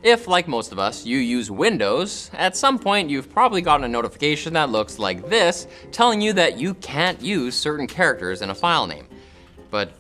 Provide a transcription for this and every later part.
If, like most of us, you use Windows, at some point you've probably gotten a notification that looks like this, telling you that you can't use certain characters in a file name. But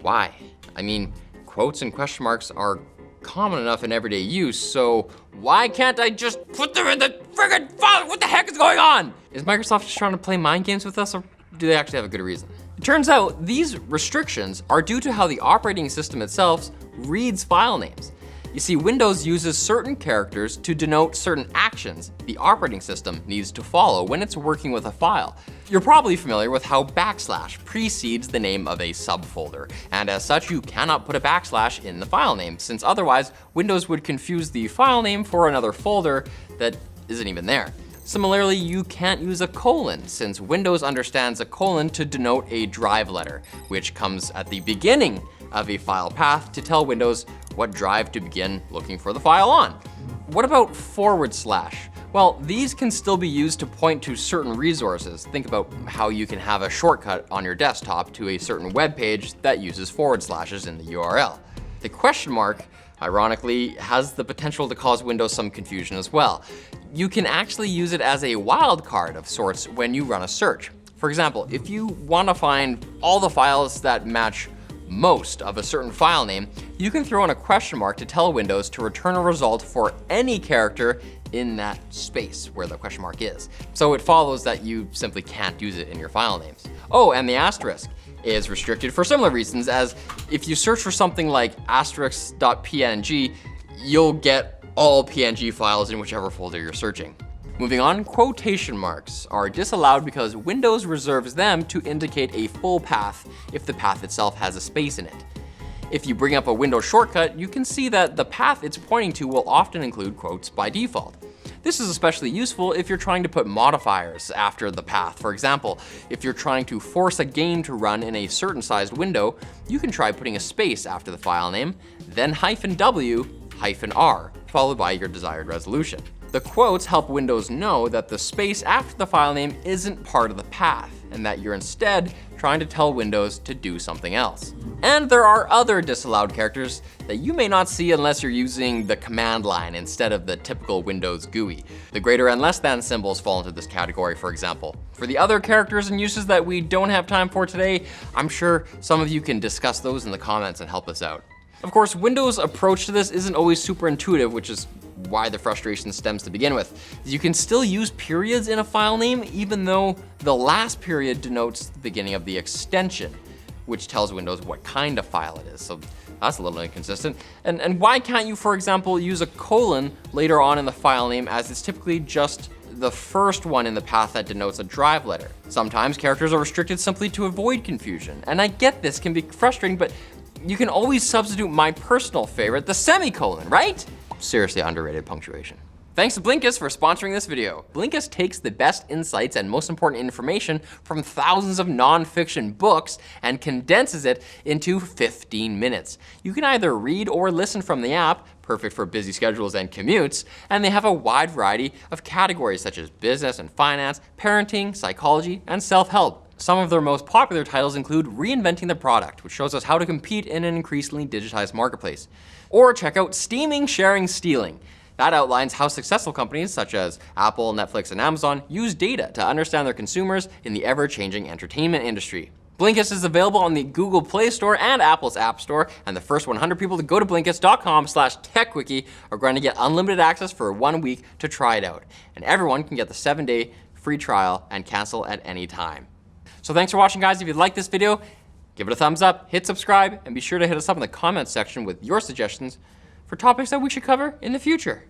why? I mean, quotes and question marks are common enough in everyday use, so why can't I just put them in the friggin' file? What the heck is going on? Is Microsoft just trying to play mind games with us, or do they actually have a good reason? It turns out these restrictions are due to how the operating system itself reads file names. You see, Windows uses certain characters to denote certain actions the operating system needs to follow when it's working with a file. You're probably familiar with how backslash precedes the name of a subfolder, and as such you cannot put a backslash in the file name, since otherwise Windows would confuse the file name for another folder that isn't even there. Similarly, you can't use a colon, since Windows understands a colon to denote a drive letter, which comes at the beginning of a file path to tell Windows what drive to begin looking for the file on. What about /? Well, these can still be used to point to certain resources. Think about how you can have a shortcut on your desktop to a certain web page that uses / in the URL. The question mark, ironically, has the potential to cause Windows some confusion as well. You can actually use it as a wildcard of sorts when you run a search. For example, if you want to find all the files that match most of a certain file name, you can throw in a question mark to tell Windows to return a result for any character in that space where the question mark is. So it follows that you simply can't use it in your file names. Oh, and the asterisk is restricted for similar reasons, as if you search for something like asterisk.png, you'll get all PNG files in whichever folder you're searching. Moving on, quotation marks are disallowed because Windows reserves them to indicate a full path if the path itself has a space in it. If you bring up a Windows shortcut, you can see that the path it's pointing to will often include quotes by default. This is especially useful if you're trying to put modifiers after the path. For example, if you're trying to force a game to run in a certain sized window, you can try putting a space after the file name, then -W, -R, followed by your desired resolution. The quotes help Windows know that the space after the file name isn't part of the path, and that you're instead trying to tell Windows to do something else. And there are other disallowed characters that you may not see unless you're using the command line instead of the typical Windows GUI. The greater and less than symbols fall into this category, for example. For the other characters and uses that we don't have time for today, I'm sure some of you can discuss those in the comments and help us out. Of course, Windows' approach to this isn't always super intuitive, which is why the frustration stems to begin with. You can still use periods in a file name, even though the last period denotes the beginning of the extension, which tells Windows what kind of file it is. So that's a little inconsistent. And why can't you, for example, use a colon later on in the file name, as it's typically just the first one in the path that denotes a drive letter? Sometimes characters are restricted simply to avoid confusion. And I get this can be frustrating, but you can always substitute my personal favorite, the semicolon, right? Seriously underrated punctuation. Thanks to Blinkist for sponsoring this video. Blinkist takes the best insights and most important information from thousands of non-fiction books and condenses it into 15 minutes. You can either read or listen from the app, perfect for busy schedules and commutes, and they have a wide variety of categories such as business and finance, parenting, psychology, and self-help. Some of their most popular titles include Reinventing the Product, which shows us how to compete in an increasingly digitized marketplace. Or check out Steaming, Sharing, Stealing. That outlines how successful companies such as Apple, Netflix, and Amazon use data to understand their consumers in the ever-changing entertainment industry. Blinkist is available on the Google Play Store and Apple's App Store, and the first 100 people to go to Blinkist.com/TechWiki are going to get unlimited access for 1 week to try it out. And everyone can get the 7-day free trial and cancel at any time. So thanks for watching, guys. If you liked this video, give it a thumbs up, hit subscribe, and be sure to hit us up in the comments section with your suggestions for topics that we should cover in the future.